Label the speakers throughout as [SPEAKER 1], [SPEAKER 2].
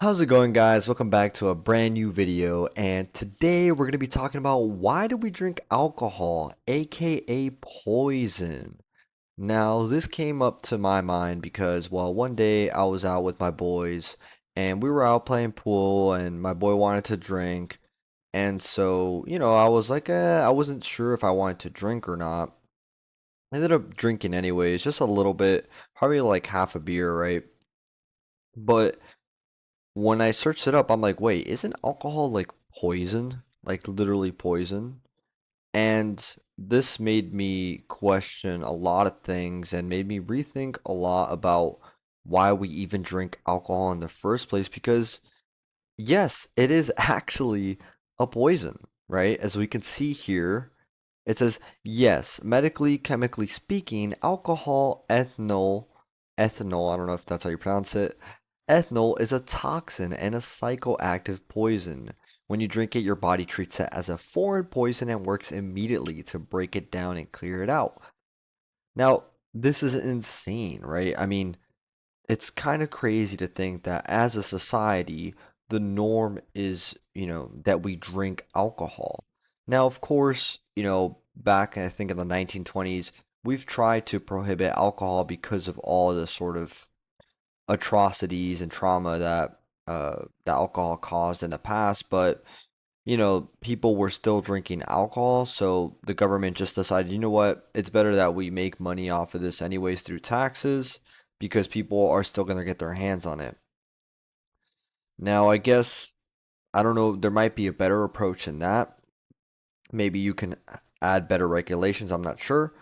[SPEAKER 1] How's it going, guys? Welcome back to a brand new video, and today we're going to be talking about why do we drink alcohol, aka poison. Now, this came up to my mind because, well, one day I was out with my boys and we were out playing pool, and my boy wanted to drink, and so, I was like, I wasn't sure if I wanted to drink or not. I ended up drinking anyways, just a little bit, probably like half a beer, right? But when I searched it up, I'm like, wait, isn't alcohol like poison? Like literally poison? And this made me question a lot of things and made me rethink a lot about why we even drink alcohol in the first place. Because, yes, it is actually a poison, right? As we can see here, it says, yes, medically, chemically speaking, ethanol, I don't know if that's how you pronounce it. Ethanol is a toxin and a psychoactive poison. When you drink it, your body treats it as a foreign poison and works immediately to break it down and clear it out. Now, this is insane, right? I mean, it's kind of crazy to think that as a society, the norm is, that we drink alcohol. Now, of course, back I think in the 1920s, we've tried to prohibit alcohol because of all the sort of atrocities and trauma that alcohol caused in the past, but people were still drinking alcohol, so the government just decided, you know what, it's better that we make money off of this anyways through taxes because people are still going to get their hands on it. Now, I guess, I don't know, there might be a better approach in that. Maybe you can add better regulations, I'm not sure.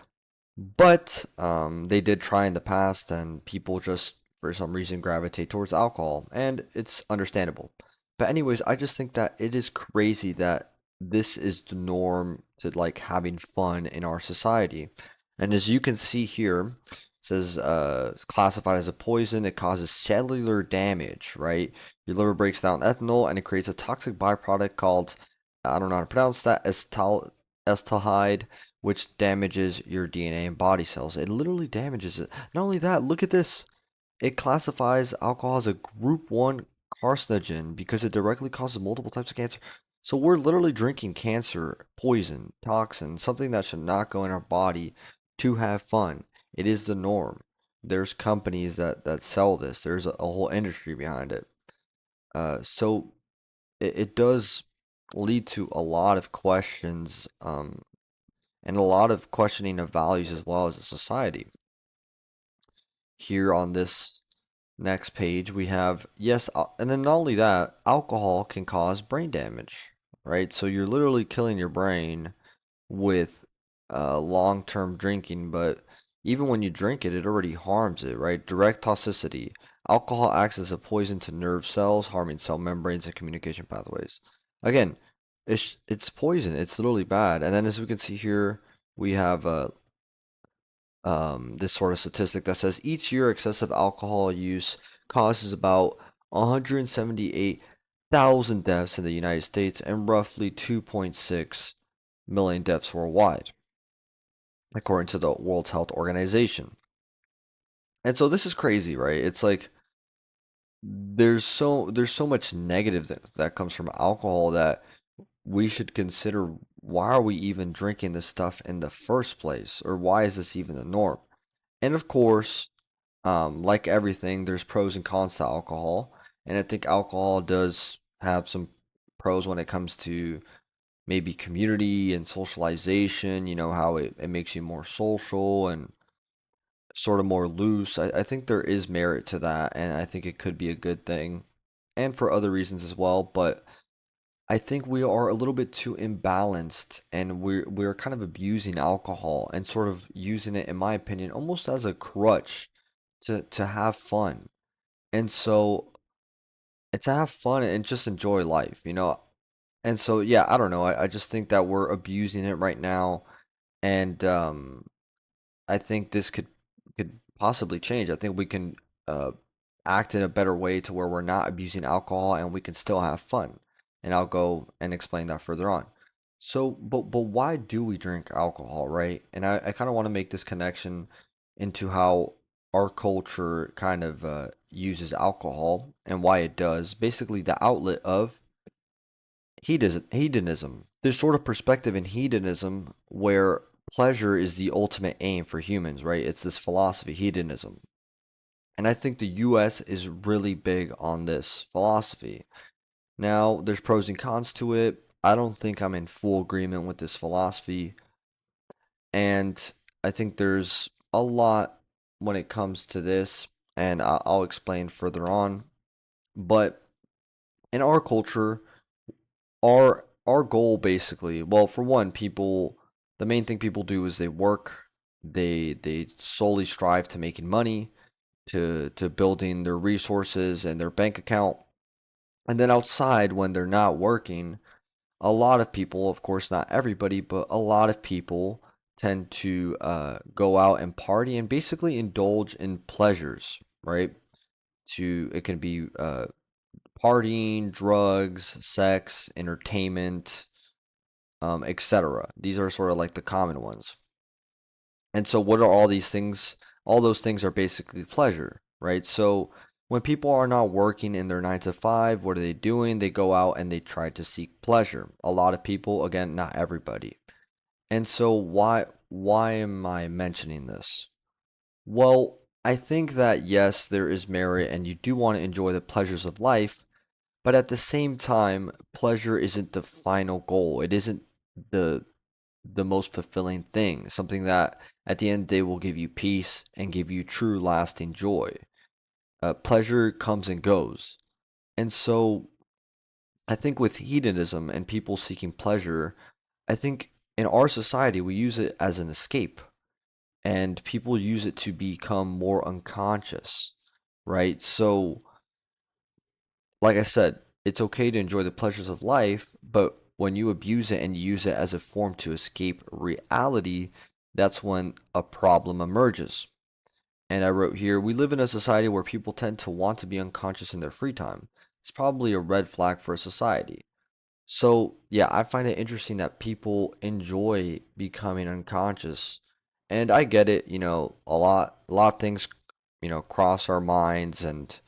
[SPEAKER 1] But they did try in the past, and people just, for some reason, gravitate towards alcohol, and it's understandable. But anyways, I just think that it is crazy that this is the norm to like having fun in our society. And as you can see here, it says it's classified as a poison. It causes cellular damage, right? Your liver breaks down ethanol, and it creates a toxic byproduct called, I don't know how to pronounce that, acetaldehyde, which damages your DNA and body cells. It literally damages it. Not only that, look at this. It classifies alcohol as a group 1 carcinogen because it directly causes multiple types of cancer. So we're literally drinking cancer, poison, toxin, something that should not go in our body to have fun. It is the norm. There's companies that sell this. There's a whole industry behind it. So it does lead to a lot of questions, and a lot of questioning of values as well as a society. Here on this next page, we have, yes, and then not only that, alcohol can cause brain damage, right? So you're literally killing your brain with long-term drinking, but even when you drink it, it already harms it, right? Direct toxicity. Alcohol acts as a poison to nerve cells, harming cell membranes and communication pathways. Again, it's poison. It's literally bad. And then as we can see here, we have this sort of statistic that says each year excessive alcohol use causes about 178,000 deaths in the United States and roughly 2.6 million deaths worldwide, according to the World Health Organization. And so this is crazy, right? It's like there's so much negative that comes from alcohol that we should consider, why are we even drinking this stuff in the first place, or why is this even the norm? And of course, like everything, there's pros and cons to alcohol. And I think alcohol does have some pros when it comes to maybe community and socialization, how it makes you more social and sort of more loose. I think there is merit to that, and I think it could be a good thing, and for other reasons as well. But I think we are a little bit too imbalanced, and we're kind of abusing alcohol and sort of using it, in my opinion, almost as a crutch to have fun. And so to have fun and just enjoy life. And so yeah, I don't know. I just think that we're abusing it right now, and I think this could possibly change. I think we can uh, act in a better way to where we're not abusing alcohol and we can still have fun. And I'll go and explain that further on. So, but why do we drink alcohol, right? And I kind of want to make this connection into how our culture kind of uses alcohol and why it does. Basically, the outlet of hedonism. There's sort of perspective in hedonism where pleasure is the ultimate aim for humans, right? It's this philosophy, hedonism. And I think the US is really big on this philosophy. Now, there's pros and cons to it. I don't think I'm in full agreement with this philosophy. And I think there's a lot when it comes to this, and I'll explain further on. But in our culture, our goal basically, well, for one, the main thing people do is they work, they solely strive to making money, to building their resources and their bank account. And then outside, when they're not working, a lot of people, of course, not everybody, but a lot of people tend to go out and party and basically indulge in pleasures, right? It can be partying, drugs, sex, entertainment, etc. These are sort of like the common ones. And so, what are all these things? All those things are basically pleasure, right? So, when people are not working in their 9 to 5, what are they doing? They go out and they try to seek pleasure. A lot of people, again, not everybody. And so, why am I mentioning this? Well, I think that yes, there is merit, and you do want to enjoy the pleasures of life, but at the same time, pleasure isn't the final goal. It isn't the the most fulfilling thing, something that at the end of the day will give you peace and give you true lasting joy. Pleasure comes and goes. And so I think with hedonism and people seeking pleasure, I think in our society we use it as an escape and people use it to become more unconscious, right? So, like I said, it's okay to enjoy the pleasures of life, but when you abuse it and use it as a form to escape reality, that's when a problem emerges. And I wrote here, we live in a society where people tend to want to be unconscious in their free time. It's probably a red flag for a society. So, yeah, I find it interesting that people enjoy becoming unconscious. And I get it, a lot of things, cross our minds and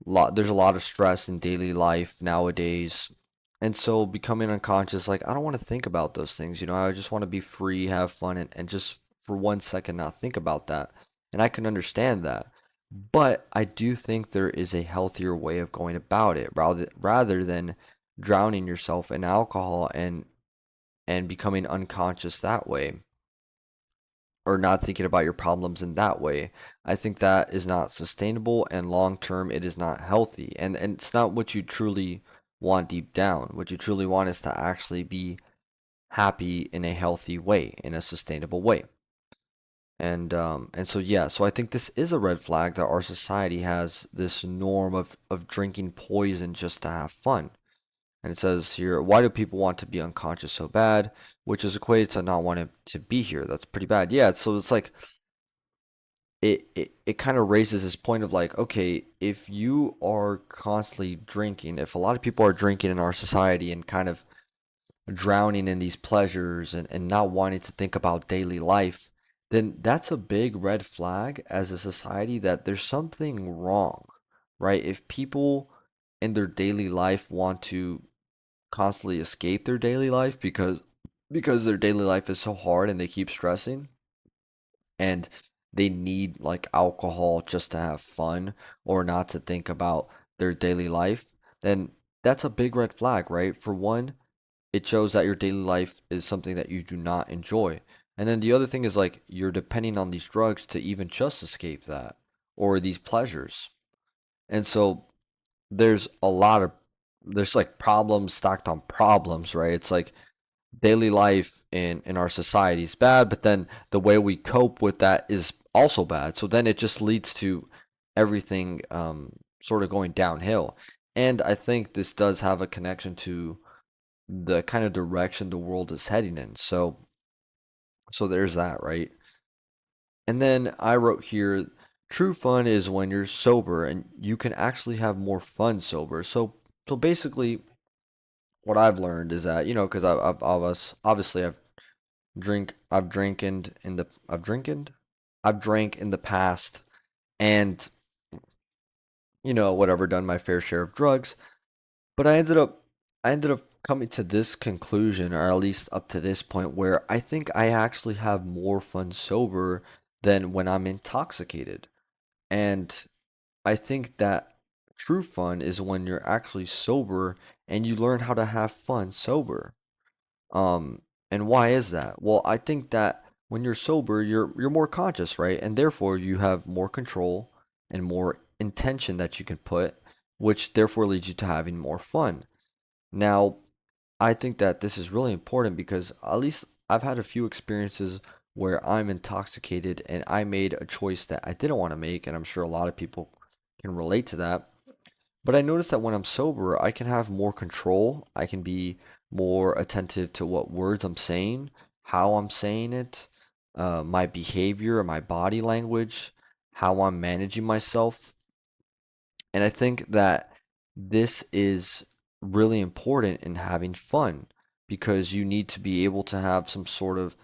[SPEAKER 1] there's a lot of stress in daily life nowadays. And so becoming unconscious, like I don't want to think about those things, I just want to be free, have fun and just for 1 second not think about that. And I can understand that. But I do think there is a healthier way of going about it rather than drowning yourself in alcohol and becoming unconscious that way or not thinking about your problems in that way. I think that is not sustainable and long term it is not healthy. And it's not what you truly want deep down. What you truly want is to actually be happy in a healthy way, in a sustainable way. And so yeah, so I think this is a red flag that our society has this norm of drinking poison just to have fun. And it says here, why do people want to be unconscious so bad? Which is equated to not wanting to be here. That's pretty bad. Yeah, so it's like it kind of raises this point of like, okay, if you are constantly drinking, if a lot of people are drinking in our society and kind of drowning in these pleasures and not wanting to think about daily life, then that's a big red flag as a society that there's something wrong, right? If people in their daily life want to constantly escape their daily life because their daily life is so hard and they keep stressing, and they need like alcohol just to have fun or not to think about their daily life, then that's a big red flag, right? For one, it shows that your daily life is something that you do not enjoy. And then the other thing is like you're depending on these drugs to even just escape that or these pleasures. And so there's like problems stacked on problems, right? It's like daily life in our society is bad, but then the way we cope with that is also bad. So then it just leads to everything sort of going downhill. And I think this does have a connection to the kind of direction the world is heading in. So there's that, right? And then I wrote here, true fun is when you're sober and you can actually have more fun sober. So basically what I've learned is that, because obviously I've drinking in the I've drinking I've drank in the past, and whatever, done my fair share of drugs. But I ended up coming to this conclusion, or at least up to this point, where I think I actually have more fun sober than when I'm intoxicated. And I think that true fun is when you're actually sober and you learn how to have fun sober. Um, and why is that? Well, I think that when you're sober, you're more conscious, right? And therefore you have more control and more intention that you can put, which therefore leads you to having more fun. Now, I think that this is really important because at least I've had a few experiences where I'm intoxicated and I made a choice that I didn't want to make, and I'm sure a lot of people can relate to that. But I noticed that when I'm sober, I can have more control. I can be more attentive to what words I'm saying, how I'm saying it, my behavior, my body language, how I'm managing myself. And I think that this is really important in having fun because you need to be able to have some sort of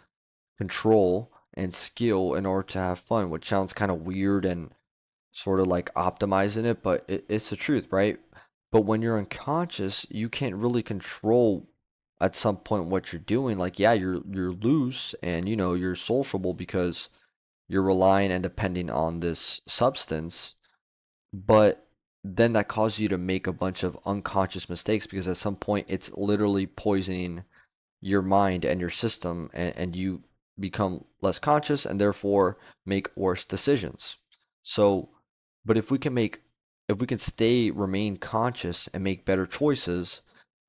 [SPEAKER 1] control and skill in order to have fun, which sounds kind of weird and sort of like optimizing it, but it's the truth, right? But when you're unconscious, you can't really control at some point what you're doing. Like, yeah, you're loose and you're sociable because you're relying and depending on this substance, but then that causes you to make a bunch of unconscious mistakes because at some point it's literally poisoning your mind and your system, and you become less conscious and therefore make worse decisions. So, but if we can remain conscious and make better choices,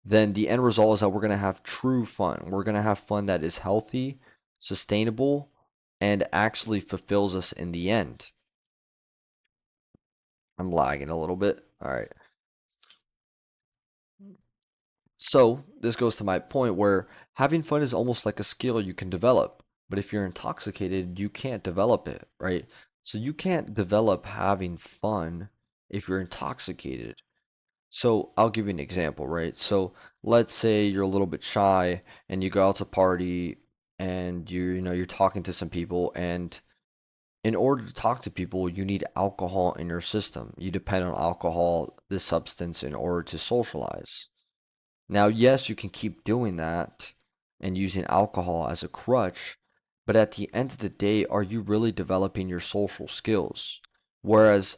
[SPEAKER 1] then the end result is that we're going to have true fun. We're going to have fun that is healthy, sustainable, and actually fulfills us in the end. I'm lagging a little bit. All right. So, this goes to my point where having fun is almost like a skill you can develop. But if you're intoxicated, you can't develop it, right? So, you can't develop having fun if you're intoxicated. So, I'll give you an example, right? So, let's say you're a little bit shy and you go out to party and you're talking to some people, and in order to talk to people, you need alcohol in your system. You depend on alcohol, this substance, in order to socialize. Now, yes, you can keep doing that and using alcohol as a crutch, but at the end of the day, are you really developing your social skills? Whereas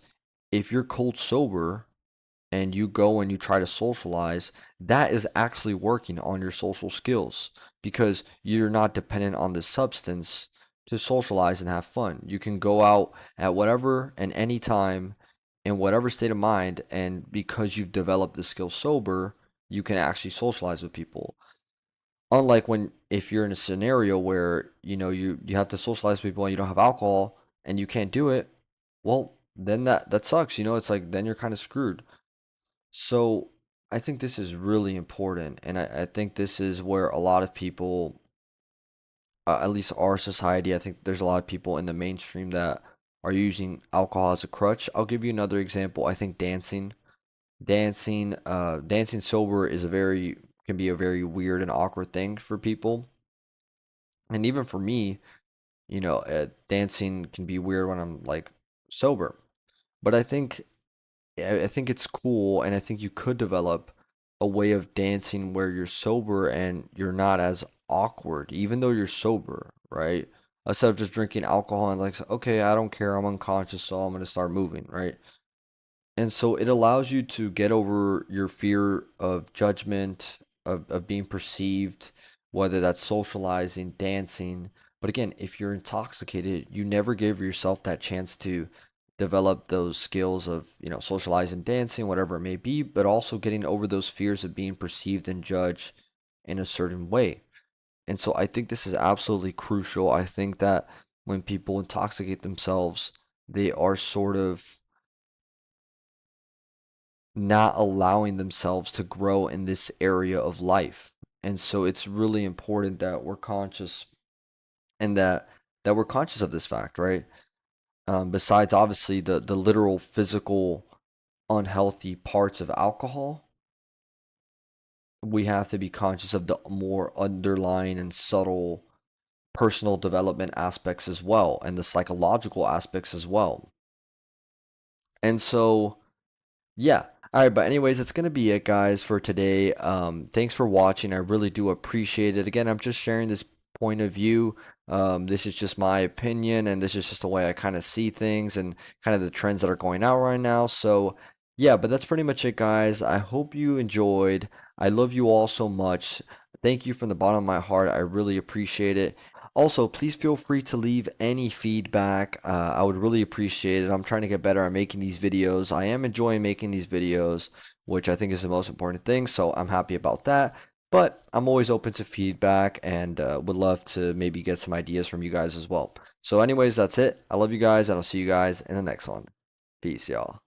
[SPEAKER 1] if you're cold sober and you go and you try to socialize, that is actually working on your social skills because you're not dependent on the substance to socialize and have fun. You can go out at whatever and any time in whatever state of mind, and because you've developed the skill sober, you can actually socialize with people. Unlike when if you're in a scenario where you have to socialize with people and you don't have alcohol and you can't do it, well, then that sucks. It's like then you're kind of screwed. So I think this is really important, and I think this is where a lot of people, at least our society, I think there's a lot of people in the mainstream that are using alcohol as a crutch. I'll give you another example. I think dancing sober is a very can be a very weird and awkward thing for people, and even for me, dancing can be weird when I'm like sober. But I think it's cool, and I think you could develop a way of dancing where you're sober and you're not as awkward, even though you're sober, right? Instead of just drinking alcohol and like, okay, I don't care, I'm unconscious, so I'm gonna start moving, right? And so it allows you to get over your fear of judgment, of being perceived, whether that's socializing, dancing. But again, if you're intoxicated, you never give yourself that chance to develop those skills of, socializing, dancing, whatever it may be, but also getting over those fears of being perceived and judged in a certain way. And so I think this is absolutely crucial. I think that when people intoxicate themselves, they are sort of not allowing themselves to grow in this area of life. And so it's really important that we're conscious and that we're conscious of this fact, right? Besides obviously the literal physical unhealthy parts of alcohol, we have to be conscious of the more underlying and subtle personal development aspects as well and the psychological aspects as well. And so Yeah. All right, but anyways, it's gonna be it, guys, for today. Thanks for watching. I really do appreciate it. Again, I'm just sharing this point of view. This is just my opinion, and this is just the way I kind of see things and kind of the trends that are going out right now. So, yeah, but that's pretty much it, guys. I hope you enjoyed. I love you all so much. Thank you from the bottom of my heart. I really appreciate it. Also, please feel free to leave any feedback. I would really appreciate it. I'm trying to get better at making these videos. I am enjoying making these videos, which I think is the most important thing. So I'm happy about that. But I'm always open to feedback and would love to maybe get some ideas from you guys as well. So, anyways, that's it. I love you guys, and I'll see you guys in the next one. Peace, y'all.